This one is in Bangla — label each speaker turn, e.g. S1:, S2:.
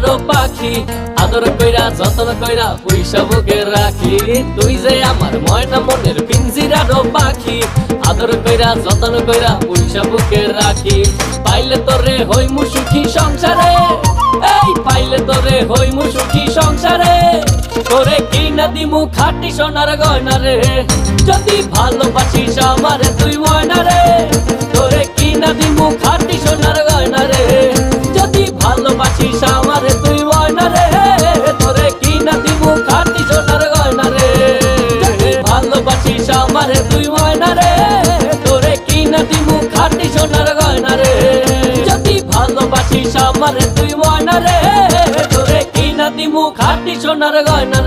S1: পিঞ্জিরারও পাখি, আদর কইরা যতন কইরা পয়সা বুকে রাখি। তুই যে আমার ময়না মনের পিঞ্জিরারও পাখি, আদর কইরা যতন কইরা পয়সা বুকে রাখি। পাইলে তোরে হইমু সুখী সংসারে, এই পাইলে তোরে হইমু সুখী সংসারে। তোরে কিনা দিমু খাঁটি সোনার গয়না রে, যদি ভালোবাসিস আমারে তুই ময়না রে। তোরে কিনা দিমু খাঁটি সোনার গয়না রে, যদি ভালোবাসিস আমারে তুই ময়না রে। তোরে কিনা দিমু খাঁটি সোনার গয়না রে, যদি ভালোবাসিস আমারে তুই ময়না রে। তোরে কিনা দিমু খাঁটি সোনার গয়না রে, যদি ভালোবাসিস আমারে তুই ময়না রে। তোরে কিনা দিমু খাঁটি সোনার গয়না রে।